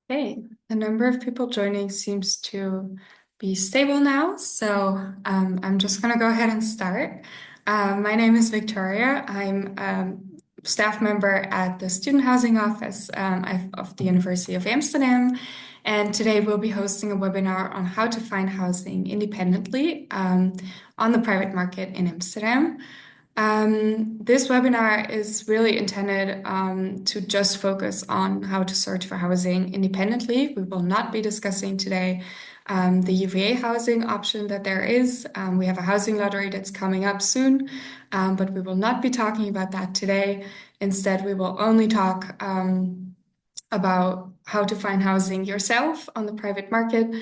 Okay, the number of people joining seems to be stable now, so I'm just going to go ahead and start. My name is Victoria. I'm a staff member at the Student Housing Office of the University of Amsterdam, and today we'll be hosting a webinar on how to find housing independently on the private market in Amsterdam. This webinar is really intended to just focus on how to search for housing independently. We will not be discussing today the UvA housing option that there is. We have a housing lottery that's coming up soon, but we will not be talking about that today. Instead, we will only talk about how to find housing yourself on the private market.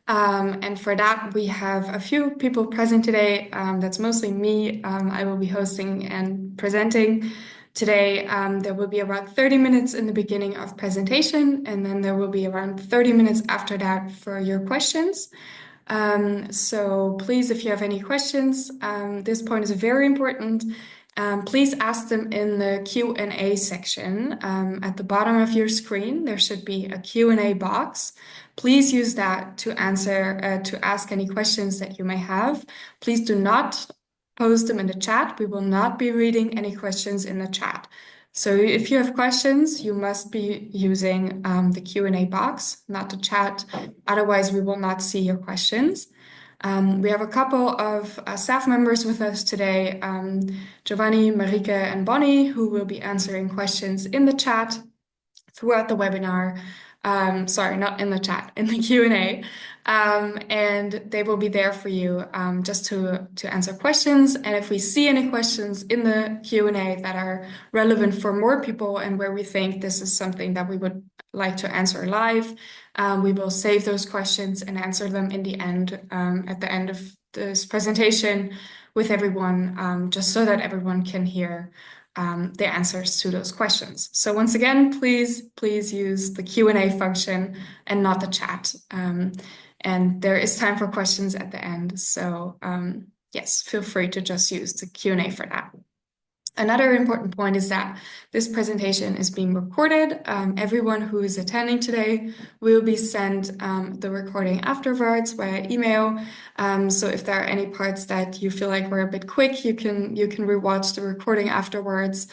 And for that, we have a few people present today. That's mostly me. I will be hosting and presenting today. There will be around 30 minutes in the beginning of presentation, and then there will be around 30 minutes after that for your questions. So please, if you have any questions, this point is very important. Please ask them in the Q&A section. At the bottom of your screen, there should be a Q&A box. Please use that to ask any questions that you may have. Please do not post them in the chat. We will not be reading any questions in the chat. So if you have questions, you must be using the Q&A box, not the chat. Otherwise, we will not see your questions. We have a couple of staff members with us today, Giovanni, Marike, and Bonnie, who will be answering questions in the chat throughout the webinar. Sorry, not in the chat, in the Q&A. And they will be there for you just to answer questions. And if we see any questions in the Q&A that are relevant for more people and where we think this is something that we would like to answer live, we will save those questions and answer them in the end, at the end of this presentation with everyone, just so that everyone can hear the answers to those questions. So once again, please use the Q&A function and not the chat. And there is time for questions at the end. So yes, feel free to just use the Q&A for that. Another important point is that this presentation is being recorded. Everyone who is attending today will be sent the recording afterwards via email. So if there are any parts that you feel like were a bit quick, you can rewatch the recording afterwards.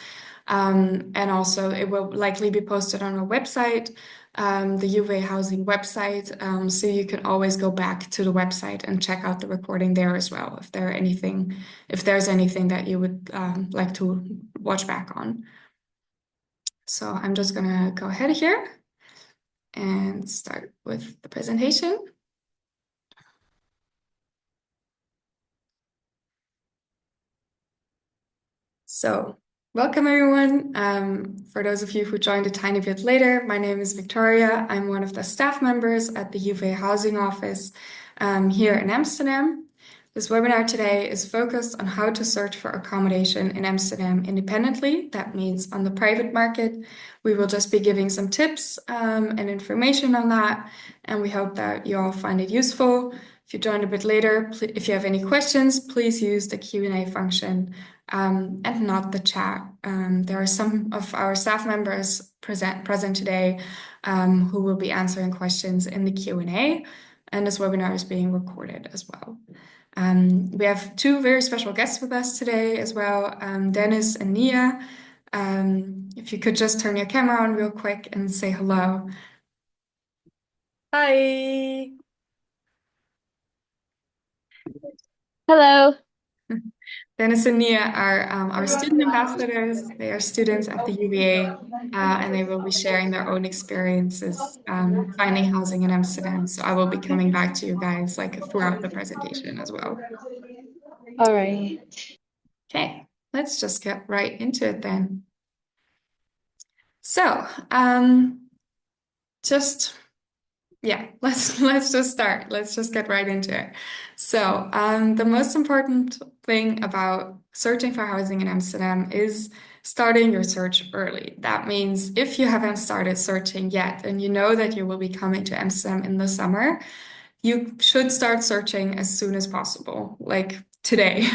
And also it will likely be posted on our website, the UvA housing website. So you can always go back to the website and check out the recording there as well if there's anything that you would like to watch back on. So I'm just gonna go ahead here and start with the presentation. So welcome everyone. For those of you who joined a tiny bit later, my name is Victoria. I'm one of the staff members at the UvA Housing Office here in Amsterdam. This webinar today is focused on how to search for accommodation in Amsterdam independently. That means on the private market. We will just be giving some tips and information on that, and we hope that you all find it useful. If you joined a bit later, if you have any questions, please use the Q&A function and not the chat. There are some of our staff members present today who will be answering questions in the Q&A, and this webinar is being recorded as well. We have two very special guests with us today as well, Dennis and Nia. If you could just turn your camera on real quick and say hello. Hi. Hello. Dennis and Nia are our student ambassadors. They are students at the UvA, and they will be sharing their own experiences finding housing in Amsterdam. So I will be coming back to you guys throughout the presentation as well. All right. Okay, let's just get right into it then. So let's just start. Let's just get right into it. So the most important thing about searching for housing in Amsterdam is starting your search early. That means if you haven't started searching yet and you know that you will be coming to Amsterdam in the summer, you should start searching as soon as possible, like today,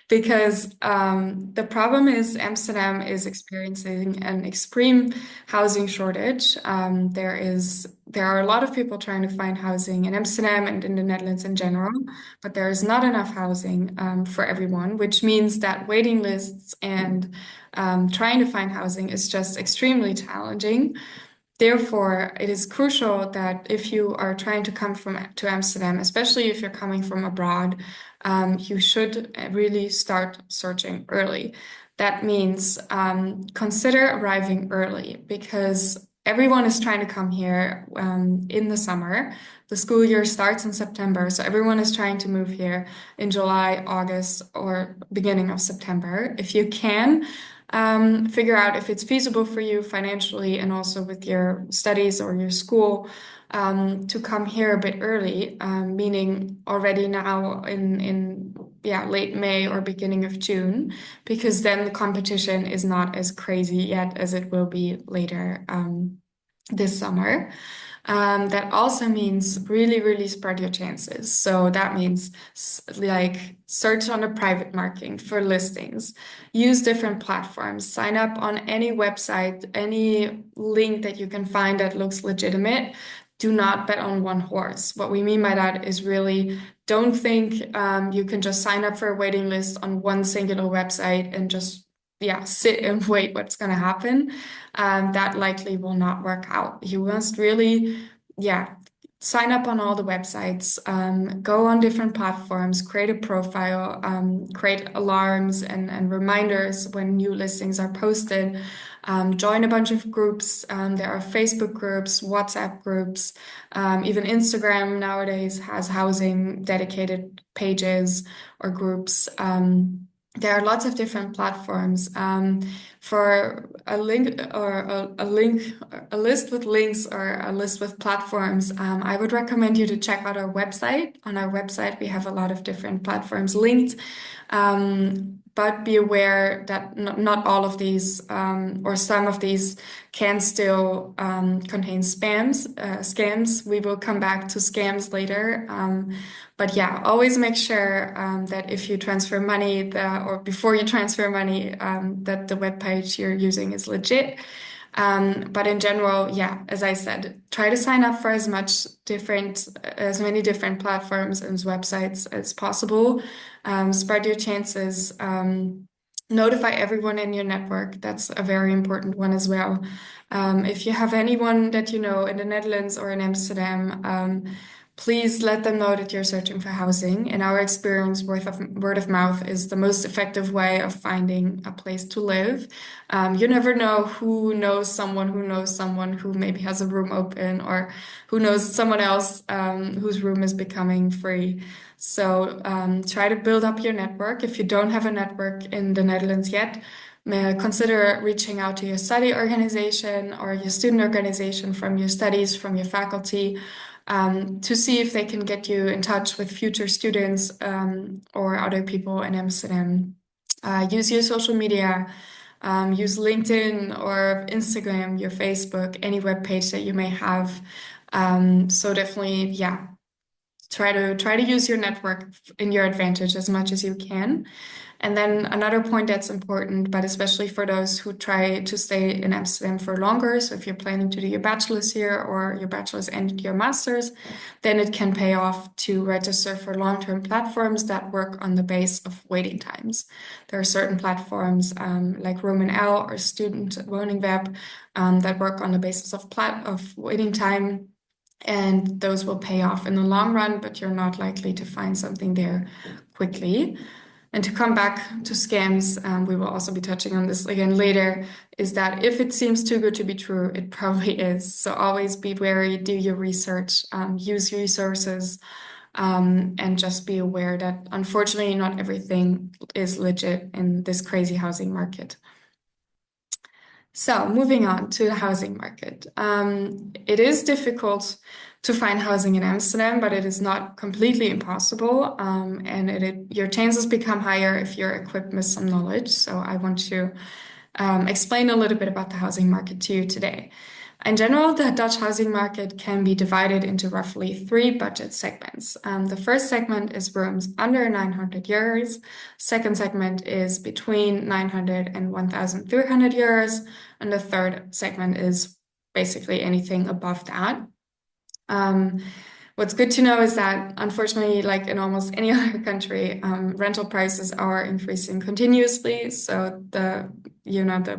because the problem is Amsterdam is experiencing an extreme housing shortage. There is there are a lot of people trying to find housing in Amsterdam and in the Netherlands in general, but there is not enough housing for everyone, which means that waiting lists and trying to find housing is just extremely challenging. Therefore, it is crucial that if you are trying to come to Amsterdam, especially if you're coming from abroad, you should really start searching early. That means consider arriving early because everyone is trying to come here in the summer. The school year starts in September, so everyone is trying to move here in July, August, or beginning of September. If you can, figure out if it's feasible for you financially and also with your studies or your school to come here a bit early, meaning already now in late May or beginning of June, because then the competition is not as crazy yet as it will be later this summer. That also means really, really spread your chances. So that means like search on the private market for listings, use different platforms, sign up on any website, any link that you can find that looks legitimate. Do not bet on one horse. What we mean by that is really don't think you can just sign up for a waiting list on one singular website and just sit and wait what's going to happen. That likely will not work out. You must really, sign up on all the websites, go on different platforms, create a profile, create alarms and reminders when new listings are posted. Join a bunch of groups. There are Facebook groups, WhatsApp groups, even Instagram nowadays has housing dedicated pages or groups. There are lots of different platforms. For a link or a list with links or a list with platforms, I would recommend you to check out our website. On our website, we have a lot of different platforms linked. But be aware that not all of these or some of these can still contain scams. We will come back to scams later. But yeah, always make sure that if you transfer money or before you transfer money, that the web page you're using is legit. But in general, as I said, try to sign up for as many different platforms and websites as possible. Spread your chances. Notify everyone in your network. That's a very important one as well. If you have anyone that you know in the Netherlands or in Amsterdam, please let them know that you're searching for housing. In our experience, word of mouth is the most effective way of finding a place to live. You never know who knows someone who maybe has a room open or who knows someone else whose room is becoming free. So try to build up your network. If you don't have a network in the Netherlands yet, consider reaching out to your study organization or your student organization from your studies, from your faculty, to see if they can get you in touch with future students or other people in Amsterdam. Use your social media, use LinkedIn or Instagram, your Facebook, any web page that you may have. So definitely, try to use your network in your advantage as much as you can. And then another point that's important, but especially for those who try to stay in Amsterdam for longer. So if you're planning to do your bachelor's here or your bachelor's and your master's, then it can pay off to register for long-term platforms that work on the base of waiting times. There are certain platforms like Room and L or Student Woningweb that work on the basis of waiting time. And those will pay off in the long run, but you're not likely to find something there quickly. And to come back to scams, we will also be touching on this again later, is that if it seems too good to be true, it probably is. So always be wary, do your research, use resources, and just be aware that unfortunately not everything is legit in this crazy housing market. So moving on to the housing market. It is difficult to find housing in Amsterdam, but it is not completely impossible. And your chances become higher if you're equipped with some knowledge. So I want to explain a little bit about the housing market to you today. In general, the Dutch housing market can be divided into roughly 3 budget segments. The first segment is rooms under 900 euros. Second segment is between 900 and 1,300 euros. And the third segment is basically anything above that. What's good to know is that unfortunately, like in almost any other country, rental prices are increasing continuously. So the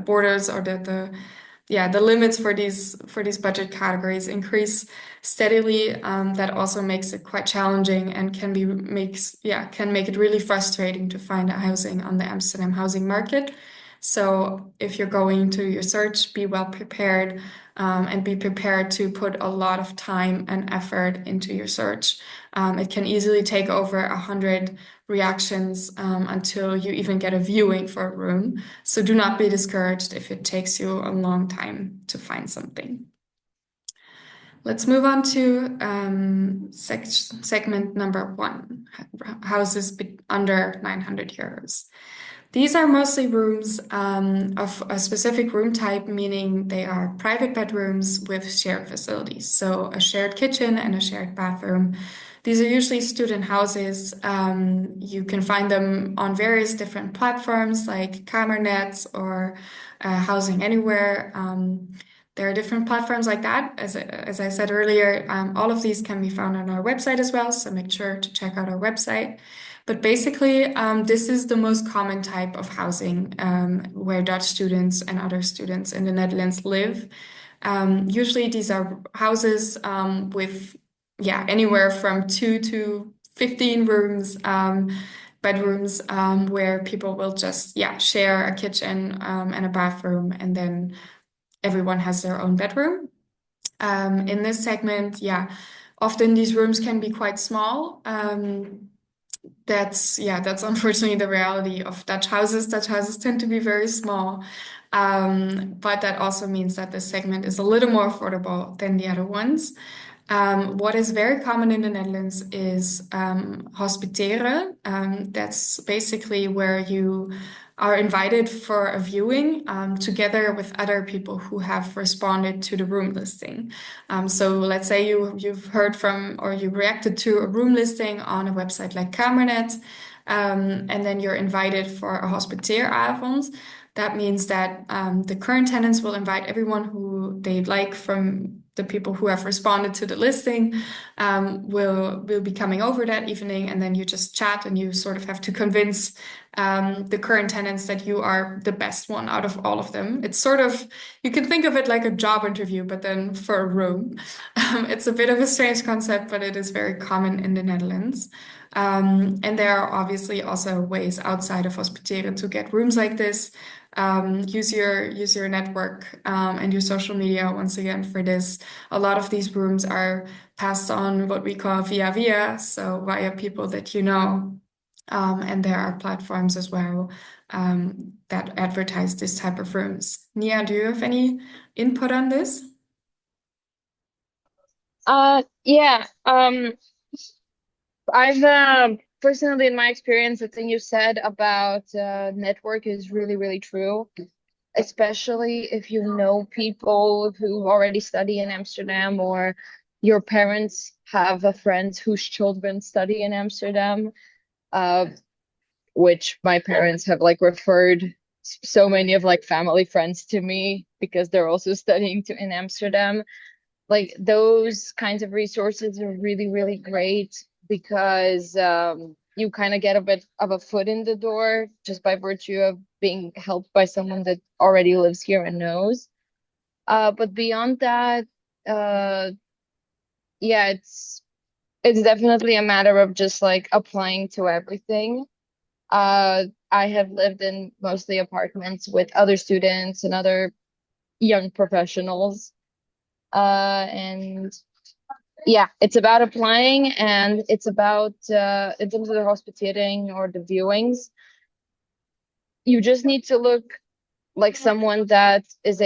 borders or the limits for these budget categories increase steadily. That also makes it quite challenging and can make it really frustrating to find a housing on the Amsterdam housing market. So if you're going to your search, be well prepared, and be prepared to put a lot of time and effort into your search. It can easily take over 100 reactions until you even get a viewing for a room. So do not be discouraged if it takes you a long time to find something. Let's move on to segment number 1, houses under 900 euros. These are mostly rooms of a specific room type, meaning they are private bedrooms with shared facilities. So a shared kitchen and a shared bathroom. These are usually student houses. You can find them on various different platforms like Kamernet or Housing Anywhere. There are different platforms like that. As I said earlier, all of these can be found on our website as well. So make sure to check out our website. But basically, this is the most common type of housing where Dutch students and other students in the Netherlands live. Usually, these are houses with, anywhere from 2 to 15 rooms, bedrooms, where people will just, share a kitchen and a bathroom, and then everyone has their own bedroom. In this segment, often these rooms can be quite small. That's unfortunately the reality of Dutch houses. Dutch houses tend to be very small, but that also means that this segment is a little more affordable than the other ones. What is very common in the Netherlands is hospiteren. That's basically where you are invited for a viewing together with other people who have responded to the room listing. So let's say you've heard from or you reacted to a room listing on a website like Kamernet, and then you're invited for a hospiteeravond. That means that the current tenants will invite everyone who they'd like from the people who have responded to the listing, will be coming over that evening, and then you just chat and you sort of have to convince the current tenants that you are the best one out of all of them. It's sort of, you can think of it like a job interview, but then for a room. It's a bit of a strange concept, but it is very common in the Netherlands. And there are obviously also ways outside of hospiteren to get rooms like this. Use your network and your social media once again for this. A lot of these rooms are passed on what we call via, so via people that you know. And there are platforms as well that advertise this type of rooms. Nia, do you have any input on this? Yeah. I've personally, in my experience, the thing you said about network is really, really true, especially if you know people who already study in Amsterdam, or your parents have a friend whose children study in Amsterdam, uh, which my parents have like referred so many of like family friends to me because they're also studying in Amsterdam. Like those kinds of resources are really, really great because you kind of get a bit of a foot in the door just by virtue of being helped by someone that already lives here and knows. But beyond that, uh, yeah, it's definitely a matter of just like applying to everything. I have lived in mostly apartments with other students and other young professionals. And yeah, it's about applying, and it's about in terms of the hospitering or the viewings, you just need to look like someone that is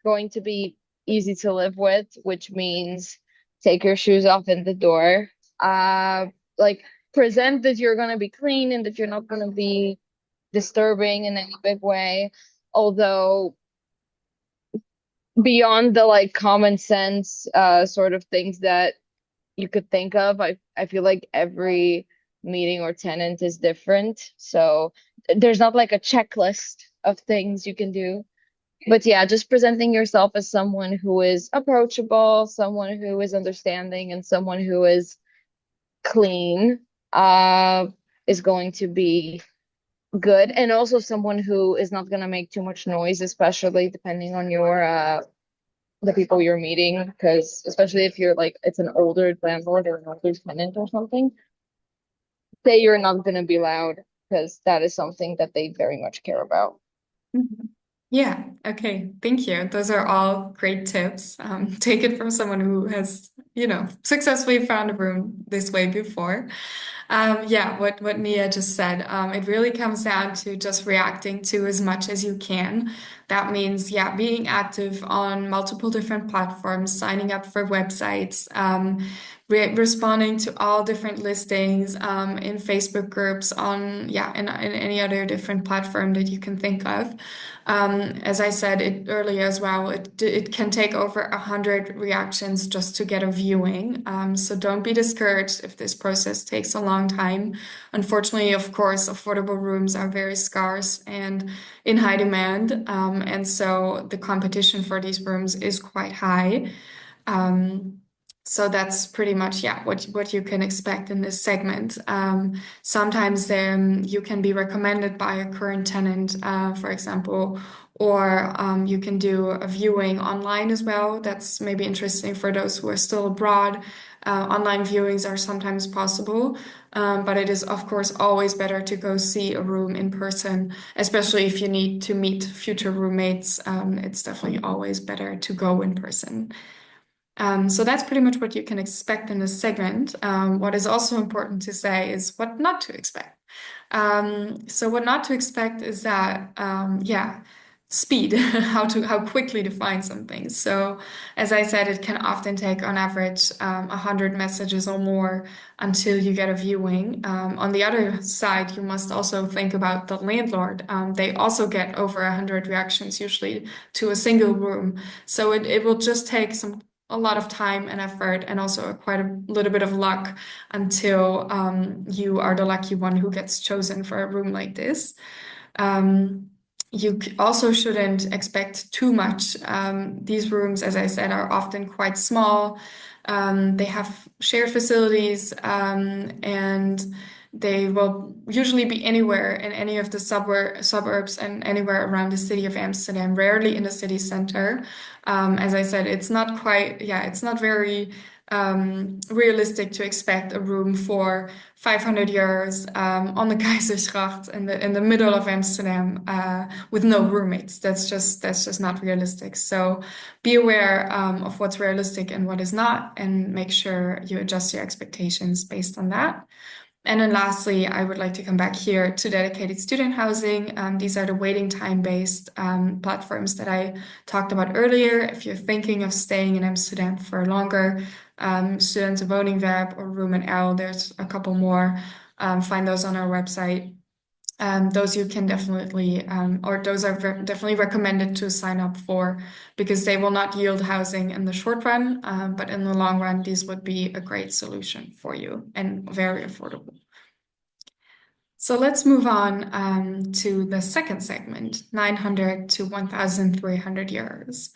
going to be easy to live with, which means take your shoes off in the door. Like present that you're gonna be clean and that you're not gonna be disturbing in any big way. Although beyond the like common sense sort of things that you could think of. I feel like every meeting or tenant is different. So there's not like a checklist of things you can do. But yeah, just presenting yourself as someone who is approachable, someone who is understanding, and someone who is clean, uh, is going to be good. And also someone who is not going to make too much noise, especially depending on your the people you're meeting, because especially if you're like it's an older landlord or an older tenant or something, say you're not going to be loud because that is something that they very much care about. Mhm. Yeah, okay, thank you. Those are all great tips. Take it from someone who has, successfully found a room this way before. Yeah, what Mia just said, it really comes down to just reacting to as much as you can. That means, yeah, being active on multiple different platforms, signing up for websites, responding to all different listings, in Facebook groups, in any other different platform that you can think of. As I said it earlier as well, it can take over 100 reactions just to get a viewing. So don't be discouraged if this process takes a long time. Unfortunately, of course, affordable rooms are very scarce and in high demand, and so the competition for these rooms is quite high. Um, so that's pretty much, yeah, what you can expect in this segment. Sometimes you can be recommended by a current tenant, for example, or you can do a viewing online as well. That's maybe interesting for those who are still abroad. Online viewings are sometimes possible, but it is, of course, always better to go see a room in person, especially if you need to meet future roommates. It's definitely always better to go in person. So that's pretty much what you can expect in this segment. What is also important to say is what not to expect. So what not to expect is that, yeah, speed, how quickly to find something. So as I said, it can often take on average 100 messages or more until you get a viewing. On the other side, you must also think about the landlord. They also get over 100 reactions usually to a single room. So it will just take a lot of time and effort and also quite a little bit of luck until you are the lucky one who gets chosen for a room like this. Um, also shouldn't expect too much. These rooms, as I said, are often quite small. They have shared facilities, and they will usually be anywhere in any of the suburbs and anywhere around the city of Amsterdam, rarely in the city center. As I said, it's not very realistic to expect a room for 500 euros on the Keizersgracht in the middle of Amsterdam with no roommates. That's just not realistic. So be aware of what's realistic and what is not, and make sure you adjust your expectations based on that. And then lastly, I would like to come back here to dedicated student housing. These are the waiting time based platforms that I talked about earlier. If you're thinking of staying in Amsterdam for longer, Studentenwoningweb or Room and L, there's a couple more. Find those on our website. Those you can definitely, or those are definitely recommended to sign up for because they will not yield housing in the short run, but in the long run, these would be a great solution for you and very affordable. So let's move on to the second segment, 900 to 1,300 euros.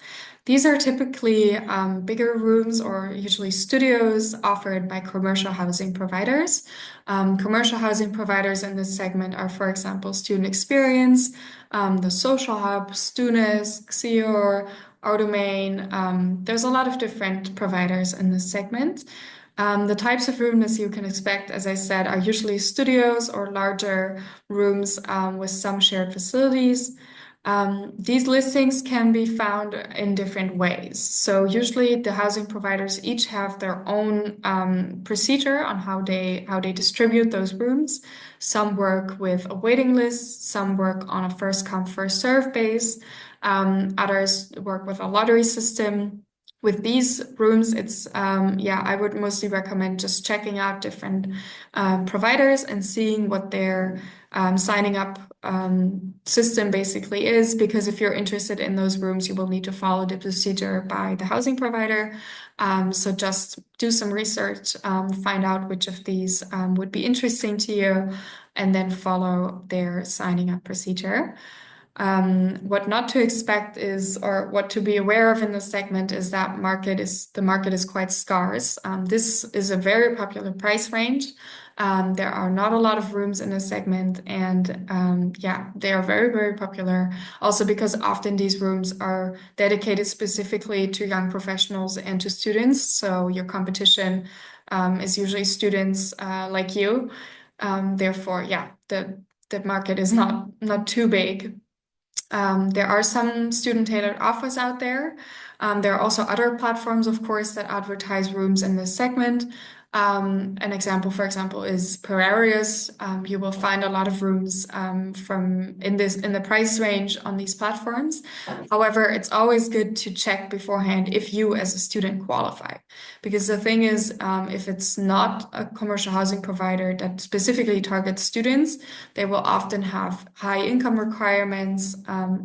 These are typically bigger rooms or usually studios offered by commercial housing providers. Commercial housing providers in this segment are, for example, Student Experience, the Social Hub, Stunis, Xior, Audomain. There's a lot of different providers in this segment. The types of rooms you can expect, as I said, are usually studios or larger rooms with some shared facilities. These listings can be found in different ways. So usually the housing providers each have their own procedure on how they distribute those rooms. Some work with a waiting list, some work on a first come, first serve base. Others work with a lottery system. With these rooms, I would mostly recommend just checking out different providers and seeing what their signing up system basically is, because if you're interested in those rooms, you will need to follow the procedure by the housing provider. So just do some research, find out which of these would be interesting to you, and then follow their signing up procedure. What not to expect is, or what to be aware of in this segment is that the market is quite scarce. This is a very popular price range. There are not a lot of rooms in this segment, and yeah, they are very, very popular. Also, because often these rooms are dedicated specifically to young professionals and to students. So your competition is usually students like you. Therefore, yeah, the market is not too big. There are some student-tailored offers out there. There are also other platforms, of course, that advertise rooms in this segment. An example, for example, is Perarius. You will find a lot of rooms from in the price range on these platforms. However, it's always good to check beforehand if you, as a student, qualify, because the thing is, if it's not a commercial housing provider that specifically targets students, they will often have high income requirements.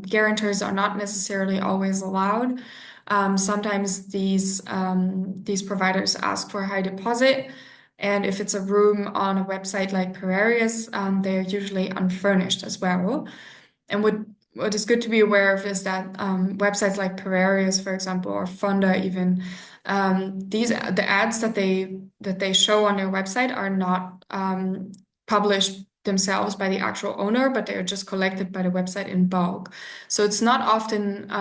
Guarantors are not necessarily always allowed. Sometimes these providers ask for a high deposit, and if it's a room on a website like Perarius, they're usually unfurnished as well. And what is good to be aware of is that websites like Perarius, for example, or Fonda even, the ads that they show on their website are not published themselves by the actual owner, but they are just collected by the website in bulk. So it's not often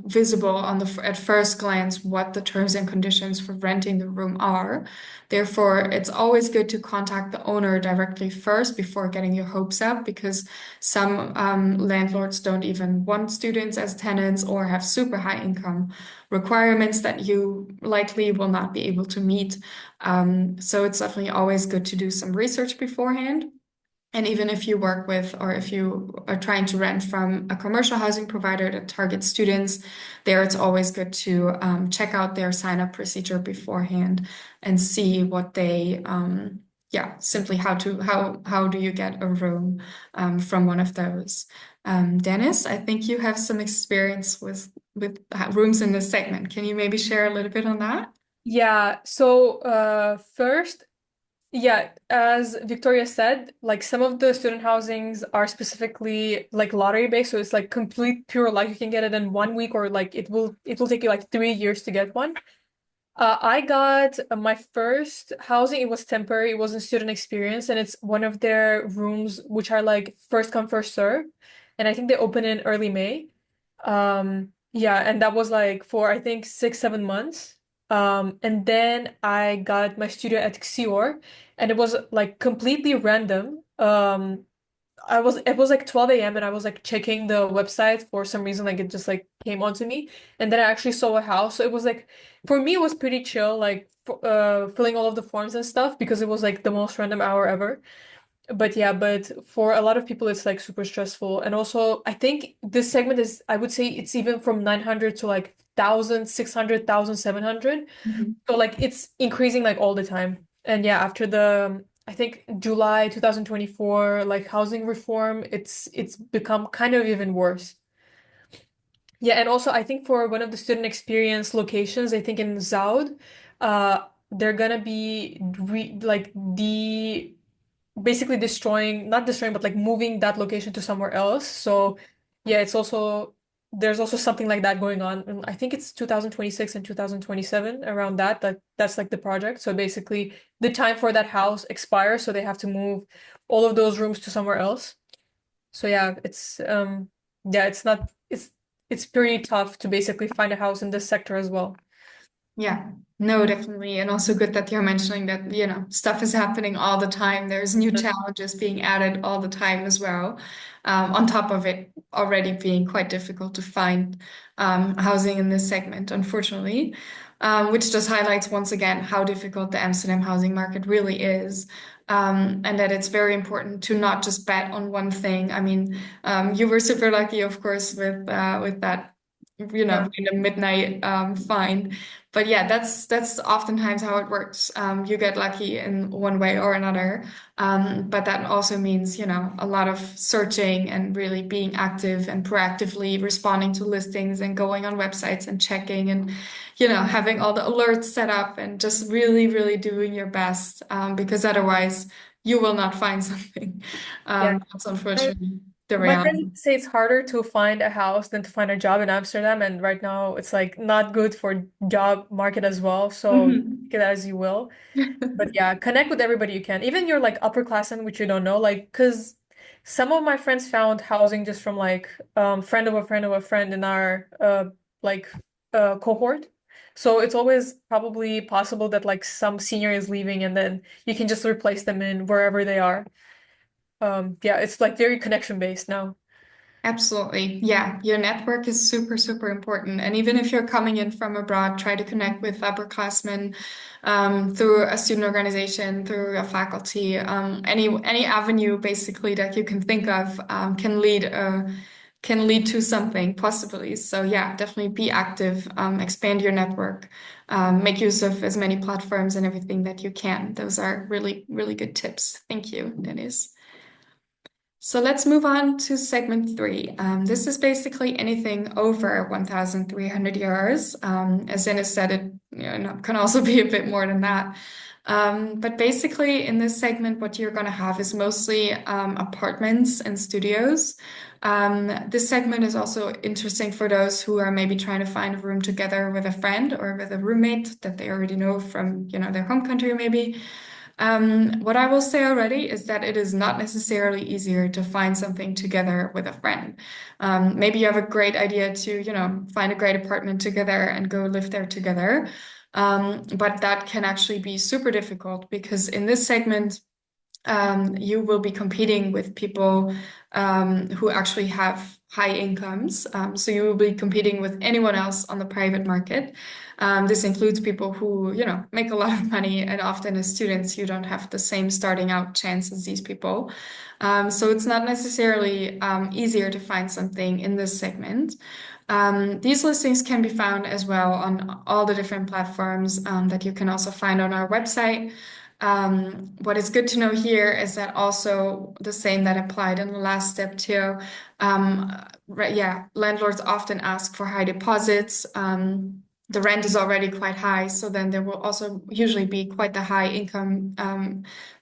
visible on at first glance what the terms and conditions for renting the room are. Therefore, it's always good to contact the owner directly first before getting your hopes up, because some landlords don't even want students as tenants or have super high income requirements that you likely will not be able to meet. So it's definitely always good to do some research beforehand. And even if you work with, or if you are trying to rent from a commercial housing provider that targets students, there it's always good to check out their sign-up procedure beforehand and see what they, yeah, simply how do you get a room from one of those. Dennis, I think you have some experience with rooms in this segment. Can you maybe share a little bit on that? Yeah, so first, yeah, as Victoria said, like some of the student housings are specifically like lottery based, so it's like complete pure luck. You can get it in 1 week, or like it will take you like 3 years to get one. I got my first housing. It was temporary. It wasn't student experience, and it's one of their rooms which are like first come first serve, and I think they open in early May. Yeah, and that was like for I think 6, 7 months. And then I got my studio at Xior, and it was like completely random. It was like 12 a.m. and I was like checking the website for some reason, like it just like came onto me, and then I actually saw a house. So it was like for me it was pretty chill, like filling all of the forms and stuff because it was like the most random hour ever. But yeah, but for a lot of people it's like super stressful. And also I think this segment is, I would say it's even from 900 to like 1,600, 1,700. So like it's increasing like all the time. And yeah, after the I think July 2024 like housing reform, it's become kind of even worse. Yeah, and also I think for one of the student experience locations, I think in Zoud, they're gonna be like the basically destroying, not destroying, but like moving that location to somewhere else. So yeah, it's also there's also something like that going on. And I think it's 2026 and 2027 around that's like the project. So basically the time for that house expires, so they have to move all of those rooms to somewhere else. So yeah, it's not it's pretty tough to basically find a house in this sector as well. Yeah, no, definitely. And also good that you're mentioning that, stuff is happening all the time. There's new challenges being added all the time as well. On top of it already being quite difficult to find housing in this segment, unfortunately, which just highlights once again how difficult the Amsterdam housing market really is. And that it's very important to not just bet on one thing. I mean, you were super lucky, of course, with that, Yeah. in the midnight find. But yeah, that's oftentimes how it works. You get lucky in one way or another. But that also means, a lot of searching and really being active and proactively responding to listings and going on websites and checking and, having all the alerts set up and just really, really doing your best. Because otherwise you will not find something. Yeah. That's unfortunate. the My reality. friends say it's harder to find a house than to find a job in Amsterdam, and right now it's like not good for job market as well. So Mhm. take it as you will. But yeah, connect with everybody you can. Even your like upperclassmen, which you don't know, like because some of my friends found housing just from like friend of a friend of a friend in our like cohort. So it's always probably possible that like some senior is leaving and then you can just replace them in wherever they are. Yeah, it's like very connection based now. Absolutely. Yeah, your network is super, super important. And even if you're coming in from abroad, try to connect with upperclassmen through a student organization, through a faculty, any avenue basically that you can think of can lead to something possibly. So yeah, definitely be active, expand your network, make use of as many platforms and everything that you can. Those are really, really good tips. Thank you, Denise. So let's move on to segment three. This is basically anything over 1,300 euros. As Dennis said, it can also be a bit more than that. But basically, in this segment, what you're going to have is mostly apartments and studios. This segment is also interesting for those who are maybe trying to find a room together with a friend or with a roommate that they already know from, their home country, maybe. What I will say already is that it is not necessarily easier to find something together with a friend. Maybe you have a great idea to, find a great apartment together and go live there together. But that can actually be super difficult because in this segment, you will be competing with people who actually have high incomes. So you will be competing with anyone else on the private market. This includes people who, make a lot of money, and often as students, you don't have the same starting out chance as these people. So it's not necessarily easier to find something in this segment. These listings can be found as well on all the different platforms that you can also find on our website. What is good to know here is that also the same that applied in the last step too. Yeah, landlords often ask for high deposits. The rent is already quite high, so then there will also usually be quite the high income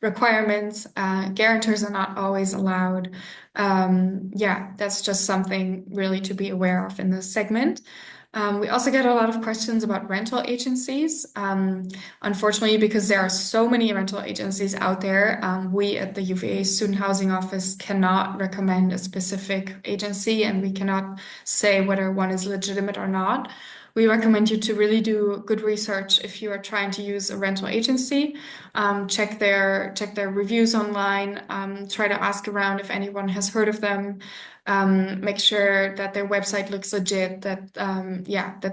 requirements. Guarantors are not always allowed. Yeah, that's just something really to be aware of in this segment. We also get a lot of questions about rental agencies. Unfortunately, because there are so many rental agencies out there, we at the UvA Student Housing Office cannot recommend a specific agency, and we cannot say whether one is legitimate or not. We recommend you to really do good research if you are trying to use a rental agency. Check their reviews online. Try to ask around if anyone has heard of them. Make sure that their website looks legit, that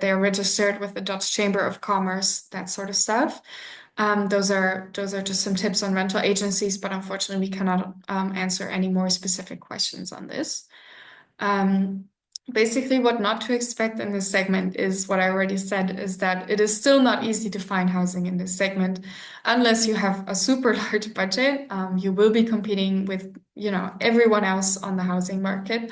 they are registered with the Dutch Chamber of Commerce, that sort of stuff. Those are just some tips on rental agencies, but unfortunately, we cannot answer any more specific questions on this. Basically, what not to expect in this segment is what I already said, is that it is still not easy to find housing in this segment unless you have a super large budget. You will be competing with, everyone else on the housing market.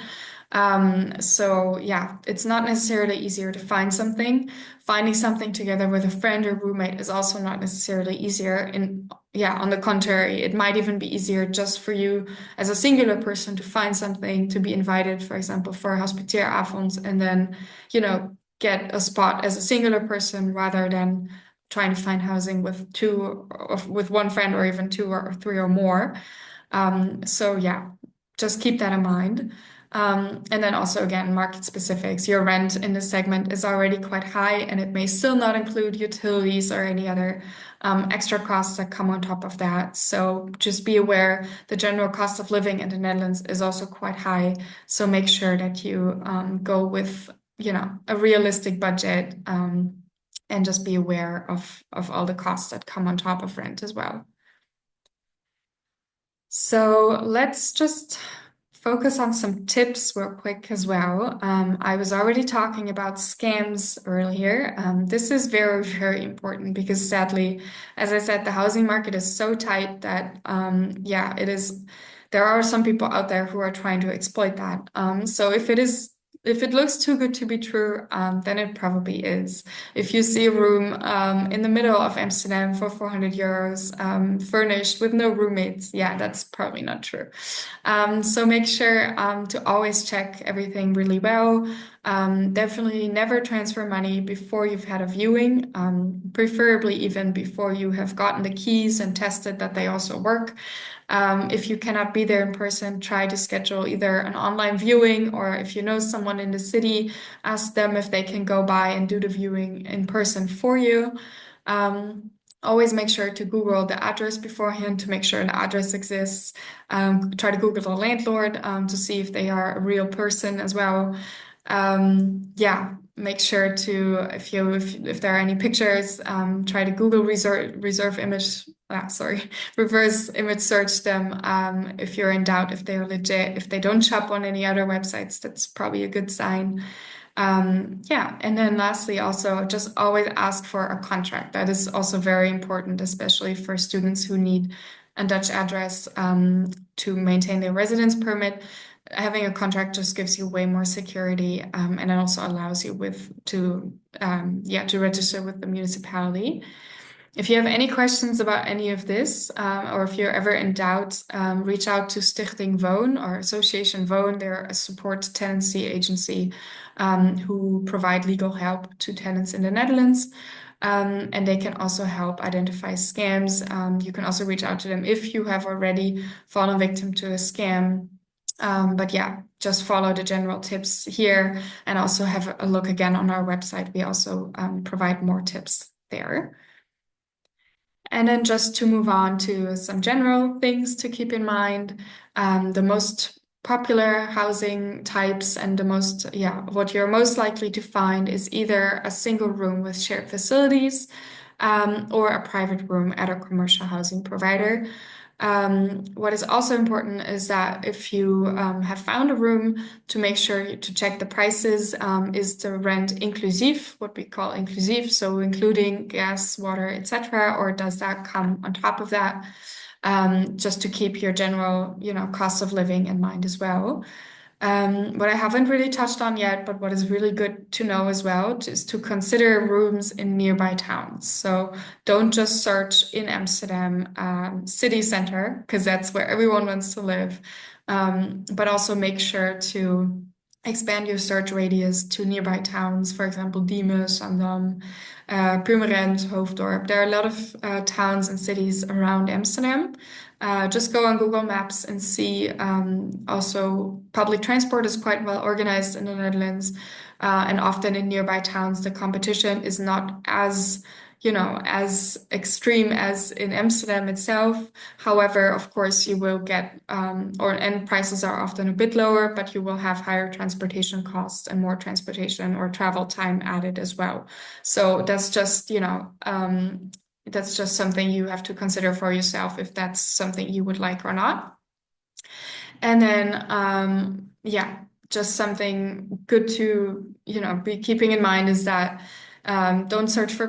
So yeah, it's not necessarily easier to find something. Finding something together with a friend or roommate is also not necessarily easier. And yeah, on the contrary, it might even be easier just for you as a singular person to find something, to be invited, for example, for a hospitieravond, and then, get a spot as a singular person rather than trying to find housing with two, or with one friend, or even two or three or more. So yeah, just keep that in mind. And then also, again, market specifics. Your rent in this segment is already quite high, and it may still not include utilities or any other extra costs that come on top of that. So just be aware the general cost of living in the Netherlands is also quite high. So make sure that you go with, a realistic budget, and just be aware of all the costs that come on top of rent as well. So let's just focus on some tips real quick as well. I was already talking about scams earlier. This is very, very important because sadly, as I said, the housing market is so tight that, yeah, it is. There are some people out there who are trying to exploit that. So if it is if it looks too good to be true, then it probably is. If you see a room in the middle of Amsterdam for 400 euros, furnished with no roommates, yeah, that's probably not true. So make sure to always check everything really well. Definitely never transfer money before you've had a viewing, preferably even before you have gotten the keys and tested that they also work. If you cannot be there in person, try to schedule either an online viewing, or if you know someone in the city, ask them if they can go by and do the viewing in person for you. Always make sure to Google the address beforehand to make sure the address exists. Try to Google the landlord to see if they are a real person as well. Yeah, make sure to if there are any pictures, try to Google reserve image. Reverse image search them if you're in doubt if they're legit. If they don't shop on any other websites, that's probably a good sign. Yeah, and then lastly, also just always ask for a contract. That is also very important, especially for students who need a Dutch address to maintain their residence permit. Having a contract just gives you way more security, and it also allows you to register with the municipality. If you have any questions about any of this, or if you're ever in doubt, reach out to Stichting Woon or Association Woon. They're a support tenancy agency who provide legal help to tenants in the Netherlands. And they can also help identify scams. You can also reach out to them if you have already fallen victim to a scam. But yeah, just follow the general tips here and also have a look again on our website. We also provide more tips there. And then just to move on to some general things to keep in mind, the most popular housing types and what you're most likely to find is either a single room with shared facilities or a private room at a commercial housing provider. What is also important is that if you have found a room, to make sure to check the prices. Is the rent inclusive, what we call inclusive, so including gas, water, etc., or does that come on top of that? Just to keep your general, cost of living in mind as well. What I haven't really touched on yet, but what is really good to know as well, is to consider rooms in nearby towns. So don't just search in Amsterdam city center, because that's where everyone wants to live. But also make sure to expand your search radius to nearby towns, for example, Diemen, Zandam, Purmerend, Hoofddorp. There are a lot of towns and cities around Amsterdam. Just go on Google Maps and see. Also, public transport is quite well organized in the Netherlands, and often in nearby towns, the competition is not as extreme as in Amsterdam itself. However, of course, you will get, and prices are often a bit lower, but you will have higher transportation costs and more transportation or travel time added as well. So that's just, that's just something you have to consider for yourself if that's something you would like or not. And then, just something good to, be keeping in mind is that don't search for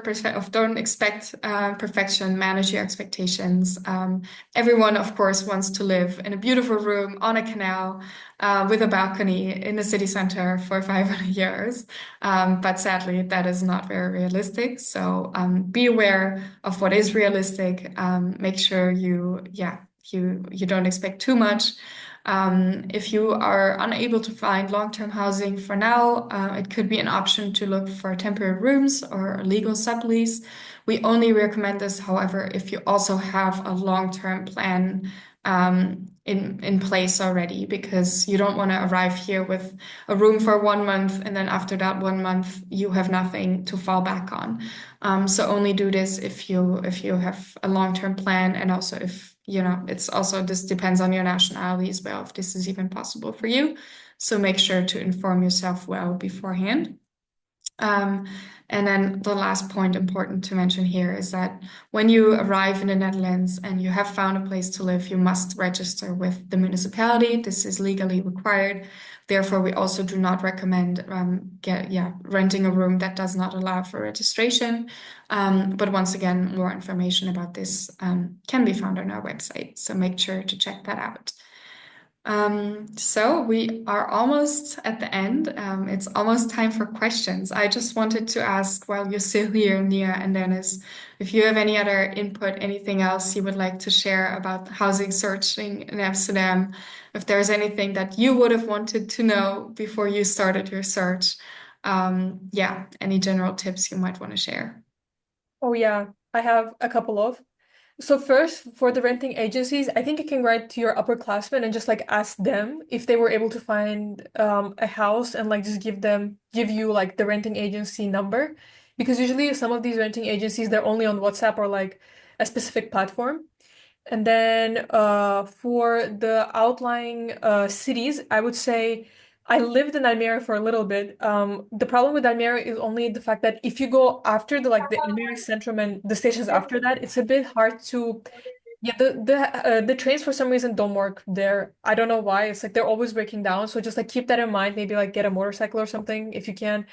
don't expect perfection. Manage your expectations. Everyone, of course, wants to live in a beautiful room on a canal with a balcony in the city center for 500 years. But sadly, that is not very realistic. So be aware of what is realistic. Make sure you don't expect too much. If you are unable to find long-term housing for now, it could be an option to look for temporary rooms or a legal sublease. We only recommend this, however, if you also have a long-term plan in place already, because you don't want to arrive here with a room for 1 month and then after that 1 month you have nothing to fall back on. So only do this if you have a long-term plan, and also if it's also, this depends on your nationality as well, if this is even possible for you. So make sure to inform yourself well beforehand. And then the last point important to mention here is that when you arrive in the Netherlands and you have found a place to live, you must register with the municipality. This is legally required. Therefore, we also do not recommend renting a room that does not allow for registration. But once again, more information about this can be found on our website. So make sure to check that out. So we are almost at the end. It's almost time for questions. I just wanted to ask while you're still here, Nia and Dennis, if you have any other input, anything else you would like to share about housing searching in Amsterdam, if there's anything that you would have wanted to know before you started your search. Yeah, any general tips you might want to share. Oh yeah, I have a couple of. So first, for the renting agencies, I think you can write to your upperclassmen and just like ask them if they were able to find a house and like just give you like the renting agency number. Because usually some of these renting agencies, they're only on WhatsApp or like a specific platform. And then for the outlying cities, I would say I lived in Almere for a little bit. The problem with Almere is only the fact that if you go after the Almere Centrum and the stations after that, it's a bit hard to. Yeah, the trains for some reason don't work there. I don't know why. It's like they're always breaking down. So just like keep that in mind. Maybe like get a motorcycle or something if you can.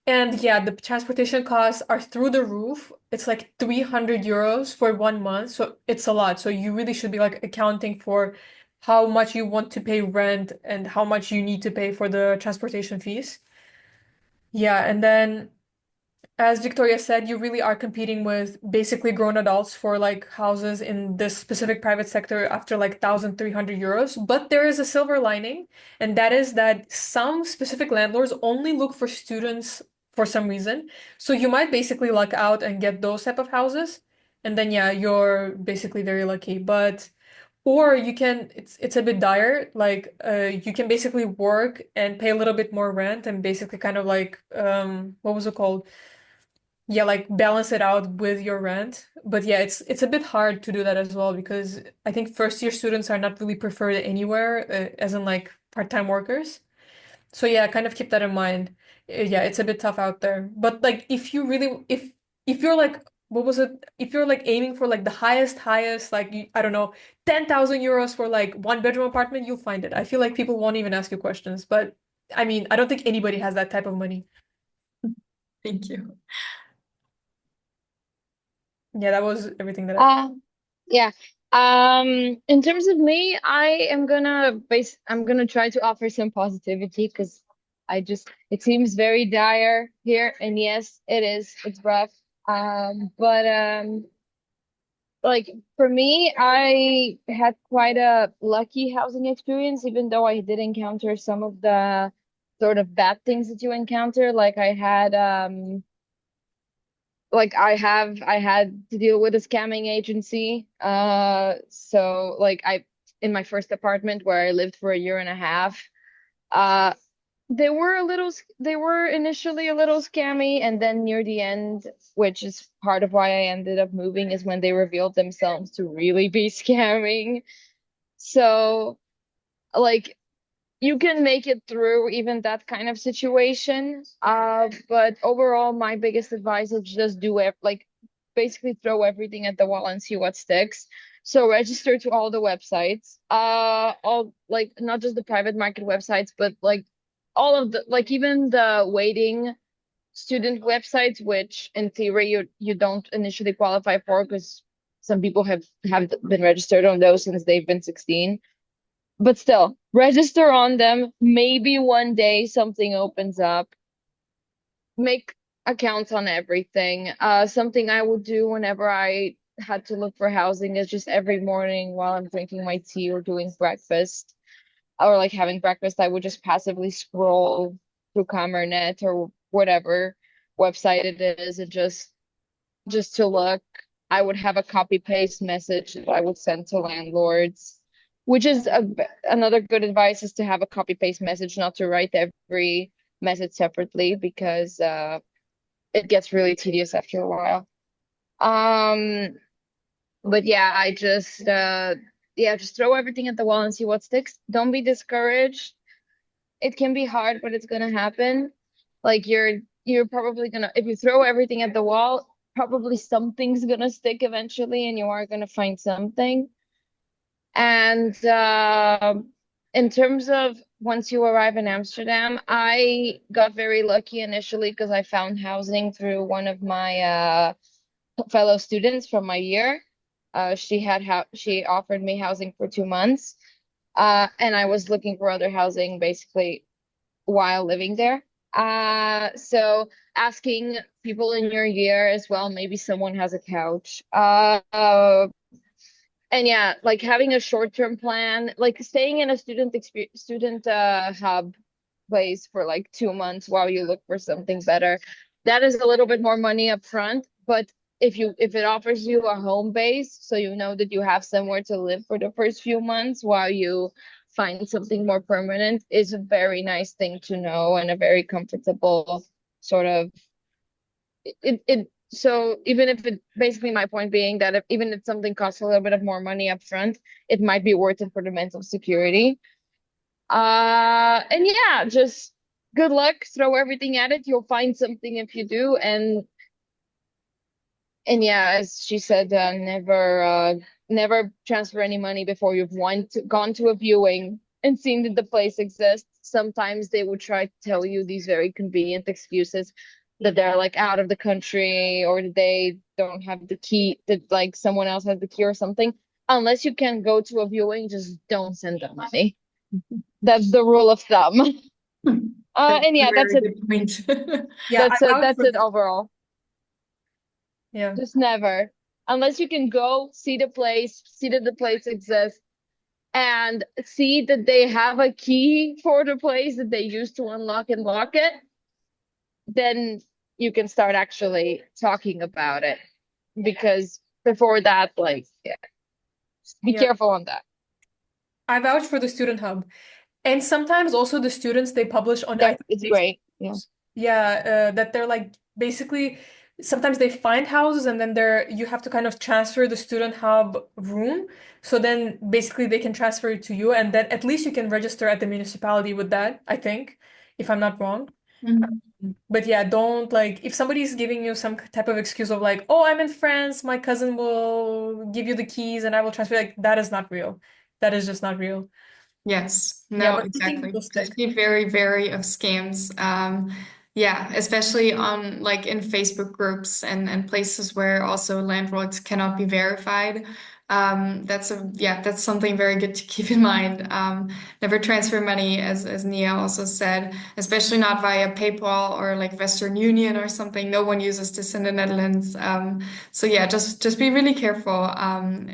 And yeah, the transportation costs are through the roof. It's like 300 euros for 1 month. So it's a lot. So you really should be like accounting for how much you want to pay rent and how much you need to pay for the transportation fees. Yeah, and then as Victoria said, you really are competing with basically grown adults for like houses in this specific private sector after like 1,300 euros. But there is a silver lining, and that is that some specific landlords only look for students for some reason. So you might basically luck out and get those type of houses. And then yeah, you're basically very lucky. But or you can it's a bit dire, like you can basically work and pay a little bit more rent and basically kind of like what was it called? Yeah, like balance it out with your rent. But yeah, it's a bit hard to do that as well because I think first year students are not really preferred anywhere, as in like part-time workers. So yeah, kind of keep that in mind. Yeah, it's a bit tough out there. But like if you really if you're like what was it? If you're like aiming for like the highest like I don't know, 10,000 euros for like one bedroom apartment, you'll find it. I feel like people won't even ask you questions, but I mean, I don't think anybody has that type of money. Thank you. Yeah, that was everything that I Uh, yeah. In terms of me, I'm gonna try to offer some positivity because it seems very dire here, and yes, it is. It's rough. But like for me, I had quite a lucky housing experience, even though I did encounter some of the sort of bad things that you encounter. I had to deal with a scamming agency. So like I in my first apartment where I lived for a year and a half, uh they were initially a little scammy, and then near the end, which is part of why I ended up moving, is when they revealed themselves to really be scamming. So like you can make it through even that kind of situation. But overall, my biggest advice is just basically throw everything at the wall and see what sticks. So register to all the websites, all like not just the private market websites, but like all of the like even the waiting student websites, which in theory you don't initially qualify for because some people have been registered on those since they've been 16. But still, register on them. Maybe one day something opens up. Make accounts on everything. Something I would do whenever I had to look for housing is just every morning while I'm drinking my tea or doing breakfast or like having breakfast, I would just passively scroll through CommerNet or whatever website it is and just to look. I would have a copy paste message that I would send to landlords, which is another good advice is to have a copy paste message, not to write every message separately because it gets really tedious after a while. Um, but yeah, just throw everything at the wall and see what sticks. Don't be discouraged. It can be hard, but it's gonna happen. Like you're probably gonna if you throw everything at the wall, probably something's gonna stick eventually, and you are gonna find something. And in terms of once you arrive in Amsterdam, I got very lucky initially because I found housing through one of my fellow students from my year. She offered me housing for 2 months. And I was looking for other housing basically while living there. So asking people in your year as well, maybe someone has a couch. And yeah, like having a short-term plan, like staying in a student hub place for like 2 months while you look for something better. That is a little bit more money up front, but if it offers you a home base, so you know that you have somewhere to live for the first few months while you find something more permanent, is a very nice thing to know and a very comfortable sort of it so even if it basically my point being that even if something costs a little bit of more money up front, it might be worth it for the mental security. And yeah, just good luck, throw everything at it. You'll find something if you do. And yeah, as she said, never transfer any money before you've gone to a viewing and seen that the place exists. Sometimes they will try to tell you these very convenient excuses that they're like out of the country or that they don't have the key, that like someone else has the key or something. Unless you can go to a viewing, just don't send them money. That's the rule of thumb. That's And a yeah, that's very it. good point. Yeah, I vouch That's for it overall. yeah. Just never. Unless you can go see the place, see that the place exists, and see that they have a key for the place that they use to unlock and lock it, then you can start actually talking about it. Because before that, like, yeah, be Yeah. careful on that. I vouch for the student hub. And sometimes also the students they publish on I That think it's Facebook great. Yeah. groups. Yeah, that they're like basically sometimes they find houses and then you have to kind of transfer the student hub room. So then basically they can transfer it to you and then at least you can register at the municipality with that, I think, if I'm not wrong. Mhm. But yeah, don't like if somebody's giving you some type of excuse of like, oh, I'm in France, my cousin will give you the keys and I will transfer. Like that is not real. That is just not real. Yes, Yeah, no, but something exactly. will Just stick. be very, very of scams. Yeah, especially on like in Facebook groups and places where also landlords cannot be verified. That's something very good to keep in mind. Never transfer money, as Nia also said, especially not via PayPal or like Western Union or something. No one uses this in the Netherlands. So yeah, just be really careful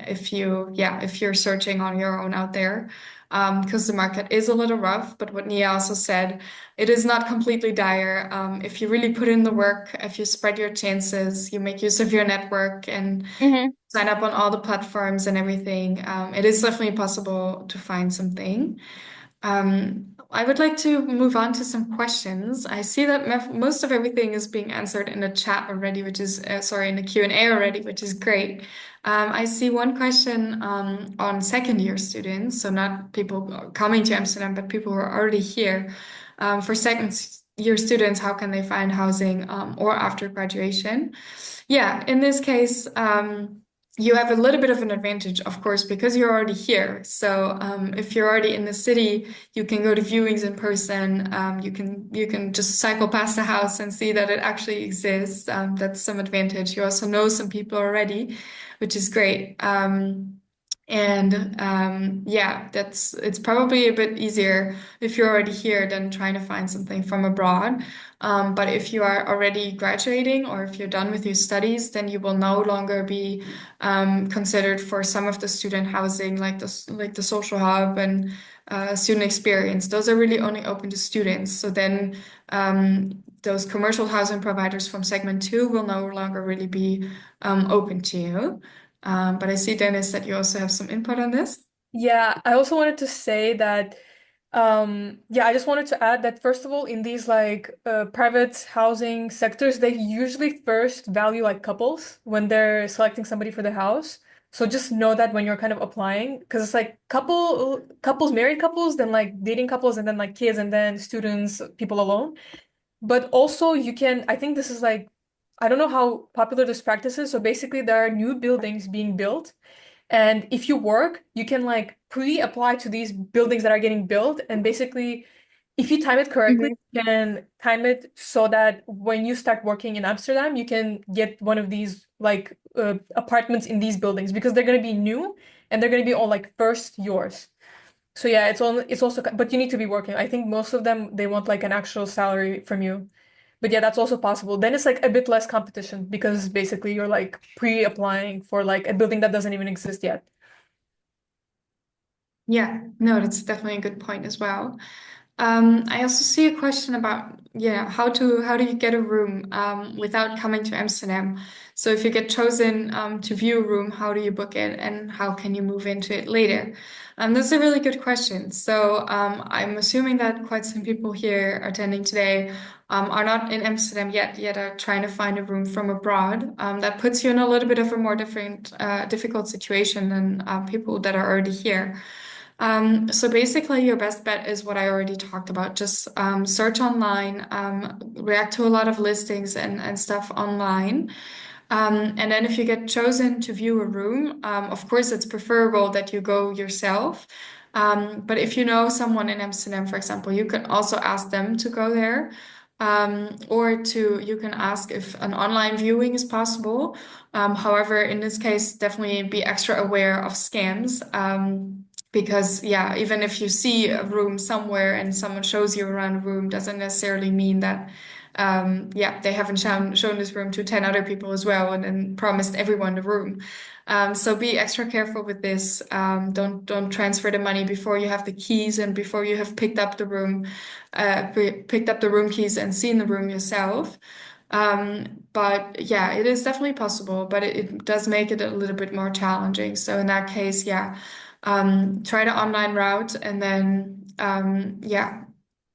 if you're searching on your own out there because the market is a little rough. But what Nia also said, it is not completely dire. If you really put in the work, if you spread your chances, you make use of your network and Mm-hmm. sign up on all the platforms and everything, it is definitely possible to find something. I would like to move on to some questions. I see that most of everything is being answered in the chat already, which is, sorry, in the Q&A already, which is great. I see one question on second year students, so not people coming to Amsterdam, but people who are already here. For second year students, how can they find housing or after graduation? Yeah, in this case, you have a little bit of an advantage, of course, because you're already here. So if you're already in the city, you can go to viewings in person. You can just cycle past the house and see that it actually exists. That's some advantage. You also know some people already, which is great. And yeah, it's probably a bit easier if you're already here than trying to find something from abroad. But if you are already graduating or if you're done with your studies, then you will no longer be considered for some of the student housing, like the social hub and student experience. Those are really only open to students. So then those commercial housing providers from segment two will no longer really be open to you. But I see, Dennis, that you also have some input on this. Yeah, I also wanted to say that, yeah, I just wanted to add that first of all, in these like private housing sectors, they usually first value like couples when they're selecting somebody for the house. So just know that when you're kind of applying, because it's like couples, married couples, then like dating couples, and then like kids, and then students, people alone. But also you can, I think this is like, I don't know how popular this practice is. So basically, there are new buildings being built. And if you work, you can like pre-apply to these buildings that are getting built. And basically, if you time it correctly, Mm-hmm. you can time it so that when you start working in Amsterdam, you can get one of these like apartments in these buildings because they're going to be new and they're going to be all like first yours. So yeah, it's also but you need to be working. I think most of them they want like an actual salary from you. But yeah, that's also possible. Then it's like a bit less competition because basically you're like pre-applying for like a building that doesn't even exist yet. Yeah, no, that's definitely a good point as well. I also see a question about, yeah, how do you get a room without coming to Amsterdam? So if you get chosen to view a room, how do you book it and how can you move into it later? That's a really good question. So I'm assuming that quite some people here attending today are not in Amsterdam yet are trying to find a room from abroad. That puts you in a little bit of a more difficult situation than people that are already here. So basically, your best bet is what I already talked about. Just search online, react to a lot of listings and stuff online. And then if you get chosen to view a room, of course, it's preferable that you go yourself. But if you know someone in Amsterdam, for example, you can also ask them to go there. You can ask if an online viewing is possible. However, in this case, definitely be extra aware of scams. Because yeah, even if you see a room somewhere and someone shows you around a room, doesn't necessarily mean that yeah, they haven't shown this room to 10 other people as well and then promised everyone the room. So be extra careful with this. Don't transfer the money before you have the keys and before you have picked up the room keys and seen the room yourself. But yeah, it is definitely possible, but it does make it a little bit more challenging. So in that case, yeah, try the online route and then yeah,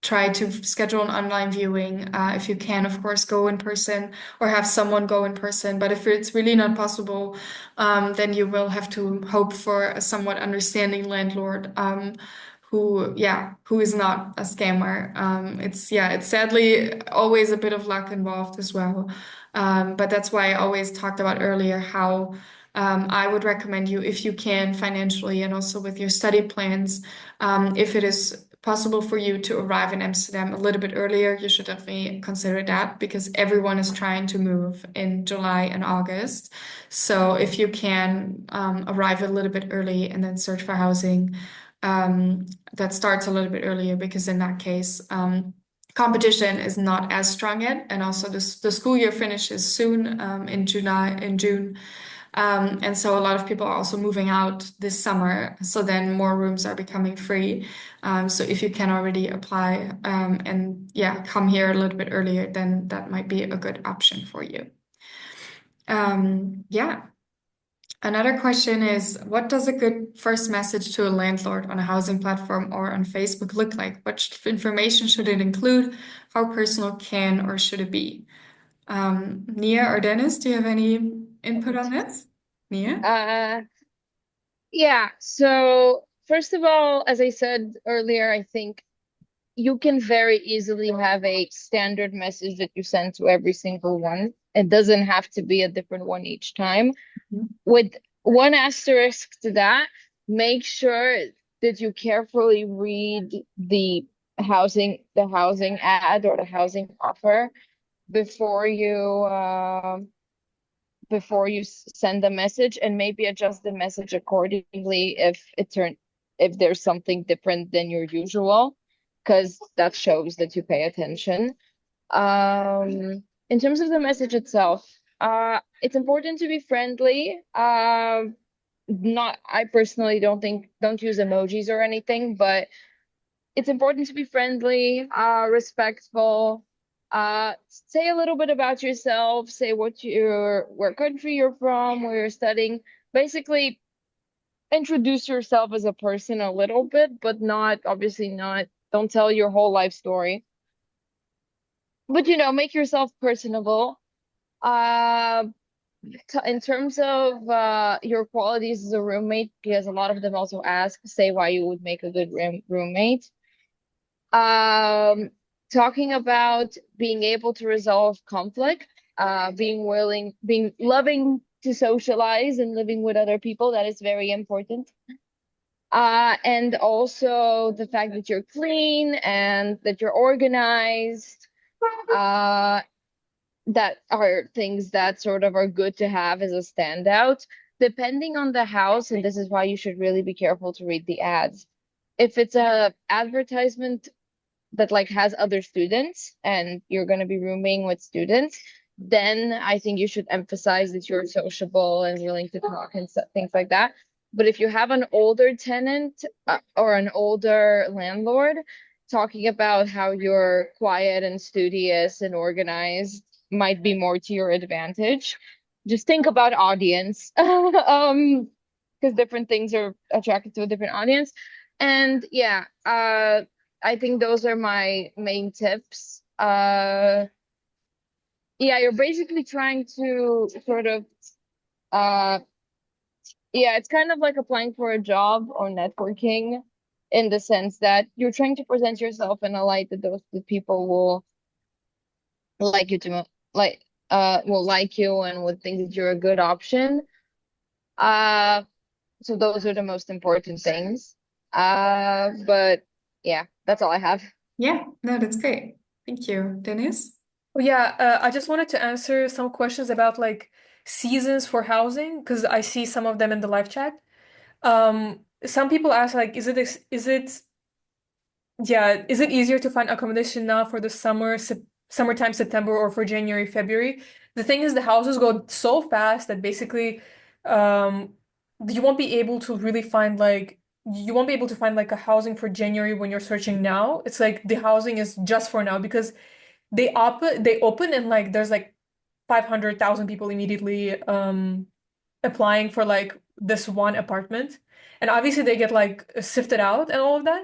try to schedule an online viewing. If you can, of course, go in person or have someone go in person. But if it's really not possible, then you will have to hope for a somewhat understanding landlord. Who is not a scammer. It's sadly always a bit of luck involved as well. But that's why I always talked about earlier how I would recommend you, if you can financially and also with your study plans, if it is possible for you to arrive in Amsterdam a little bit earlier, you should definitely consider that because everyone is trying to move in July and August. So if you can arrive a little bit early and then search for housing, that starts a little bit earlier because in that case, competition is not as strong yet, and also the school year finishes soon in June. And so a lot of people are also moving out this summer. So then more rooms are becoming free. So if you can already apply and yeah, come here a little bit earlier, then that might be a good option for you. Yeah. Another question is, what does a good first message to a landlord on a housing platform or on Facebook look like? What information should it include? How personal can or should it be? Nia or Dennis, do you have any input on this? Nia? Uh, yeah. So first of all, as I said earlier, I think you can very easily have a standard message that you send to every single one. It doesn't have to be a different one each time. With one asterisk to that, make sure that you carefully read the housing ad or the housing offer before you send the message, and maybe adjust the message accordingly if there's something different than your usual, because that shows that you pay attention. In terms of the message itself, it's important to be friendly. Not I personally don't use emojis or anything, but it's important to be friendly, respectful. Say a little bit about yourself, say where country you're from, where you're studying. Basically, introduce yourself as a person a little bit, but obviously not, don't tell your whole life story. But make yourself personable. Uh, in terms of your qualities as a roommate, because a lot of them also ask, say why you would make a good roommate. Um, Talking about being able to resolve conflict, being loving to socialize and living with other people, that is very important. And also the fact that you're clean and that you're organized. That are things that sort of are good to have as a standout. Depending on the house, and this is why you should really be careful to read the ads. if it's a advertisement that like has other students and you're going to be rooming with students, then I think you should emphasize that you're sociable and willing to talk and things like that. But if you have an older tenant or an older landlord, talking about how you're quiet and studious and organized might be more to your advantage. Just think about audience, because different things are attracted to a different audience. And yeah, I think those are my main tips. Yeah, you're basically trying to sort of, uh, yeah, it's kind of like applying for a job or networking in the sense that you're trying to present yourself in a light that those the people will like you to like will like you and would think that you're a good option. Uh, so those are the most important things. But yeah, that's all I have. Yeah, no, that's great. Thank you, Dennis. Oh, yeah, I just wanted to answer some questions about like seasons for housing because I see some of them in the live chat. Some people ask like, is it easier to find accommodation now for the summertime, September, or for January, February? The thing is, the houses go so fast that basically, um, you won't be able to really find like you won't be able to find like a housing for January when you're searching now. It's like the housing is just for now because they open and like there's like 500,000 people immediately applying for like this one apartment. And obviously they get like sifted out and all of that.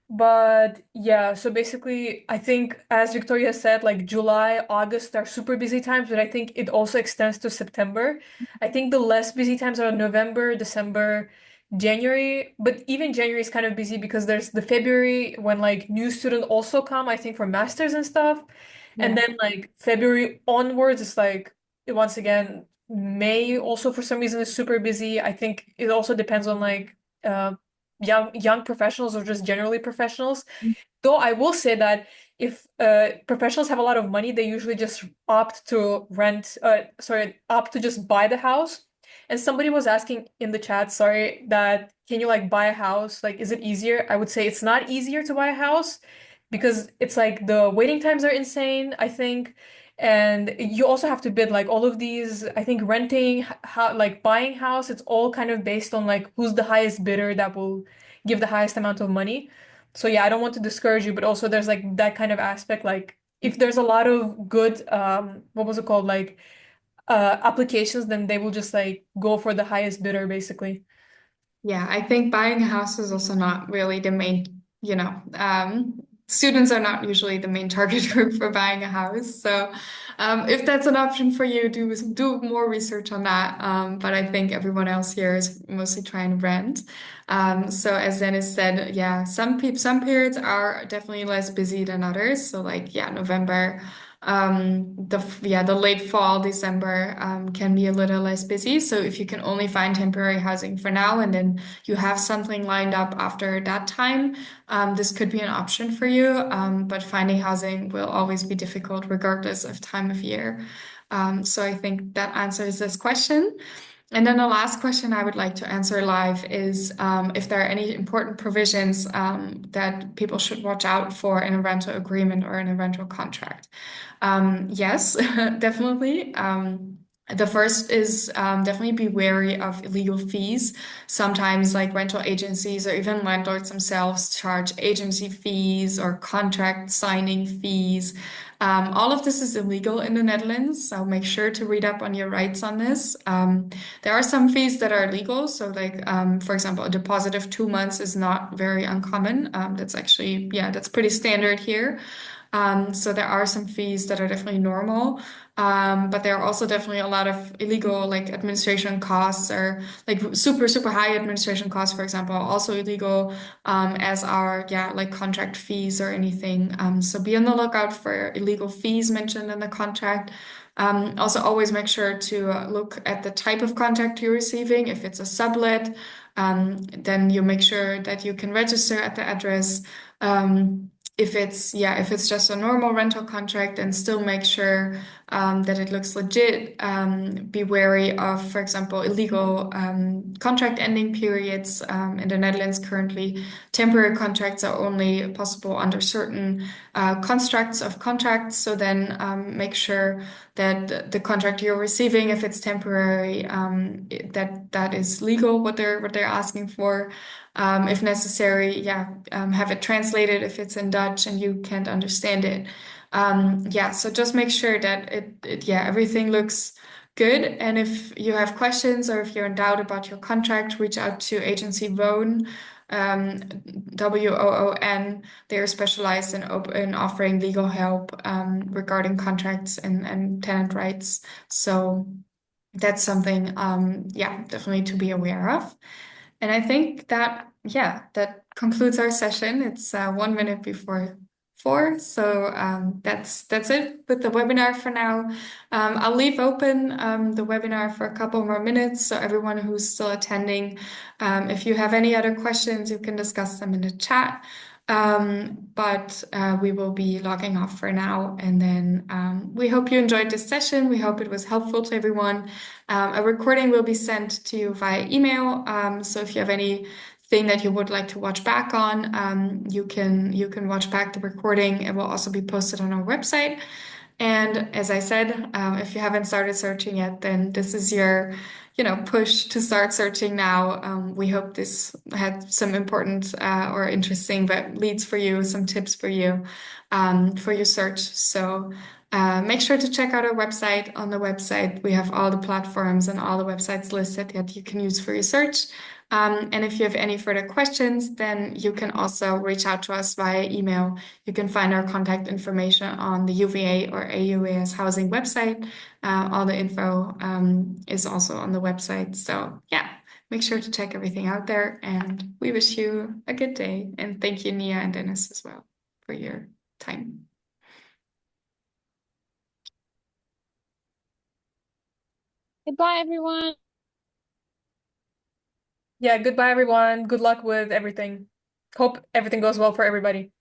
But yeah, so basically, I think as Victoria said, like July, August are super busy times, but I think it also extends to September. I think the less busy times are November, December, January, but even January is kind of busy because there's the February when like new students also come, I think for masters and stuff. And Yeah. then like February onwards, it's like once again, May also for some reason is super busy. I think it also depends on like young professionals or just generally professionals. Though I will say that if professionals have a lot of money, they usually just opt to just buy the house. And somebody was asking in the chat, sorry, that can you like buy a house? Like, is it easier? I would say it's not easier to buy a house because it's like the waiting times are insane, I think. And you also have to bid like all of these, I think renting, how like buying house, it's all kind of based on like who's the highest bidder that will give the highest amount of money. So yeah, I don't want to discourage you, but also there's like that kind of aspect. Like if there's a lot of good, what was it called? Like applications, then they will just like go for the highest bidder, basically. Yeah, I think buying a house is also not really the main, students are not usually the main target group for buying a house. So, if that's an option for you, do more research on that. But I think everyone else here is mostly trying to rent. So as Dennis said, yeah, some periods are definitely less busy than others. So like, yeah, November. The late fall, December, can be a little less busy. So if you can only find temporary housing for now and then you have something lined up after that time, this could be an option for you. But finding housing will always be difficult regardless of time of year. So I think that answers this question. And then the last question I would like to answer live is if there are any important provisions that people should watch out for in a rental agreement or in a rental contract. Yes, definitely. The first is definitely be wary of illegal fees. Sometimes, like rental agencies or even landlords themselves charge agency fees or contract signing fees. All of this is illegal in the Netherlands, so make sure to read up on your rights on this. There are some fees that are legal, so like for example, a deposit of 2 months is not very uncommon. That's actually, yeah, that's pretty standard here. So there are some fees that are definitely normal, but there are also definitely a lot of illegal like administration costs or like super high administration costs, for example, are also illegal, as are yeah like contract fees or anything. So be on the lookout for illegal fees mentioned in the contract. Also, always make sure to look at the type of contract you're receiving. If it's a sublet, then you make sure that you can register at the address. If it's just a normal rental contract, then still make sure that it looks legit. Be wary of, for example, illegal contract ending periods. In the Netherlands, currently, temporary contracts are only possible under certain constructs of contracts. So then make sure that the contract you're receiving, if it's temporary, that is legal, what they're asking for. If necessary, have it translated if it's in Dutch and you can't understand it. So just make sure that everything looks good. And if you have questions or if you're in doubt about your contract, reach out to agency Woon, WOON. They are specialized in offering legal help regarding contracts and tenant rights. So that's something, definitely to be aware of. And I think that concludes our session. It's 1 minute before 4, so that's it with the webinar for now. I'll leave open the webinar for a couple more minutes, so everyone who's still attending, if you have any other questions, you can discuss them in the chat. But we will be logging off for now, and then we hope you enjoyed this session. We hope it was helpful to everyone. A recording will be sent to you via email. So if you have anything that you would like to watch back on, you can watch back the recording. It will also be posted on our website. And as I said, if you haven't started searching yet, then this is your push to start searching now. We hope this had some important or interesting but leads for you, some tips for you for your search. So make sure to check out our website. On the website, we have all the platforms and all the websites listed that you can use for your search. And if you have any further questions, then you can also reach out to us via email. You can find our contact information on the UvA or AUAS housing website. All the info is also on the website. So make sure to check everything out there. And we wish you a good day. And thank you, Nia and Dennis, as well, for your time. Goodbye, everyone. Yeah, goodbye, everyone. Good luck with everything. Hope everything goes well for everybody.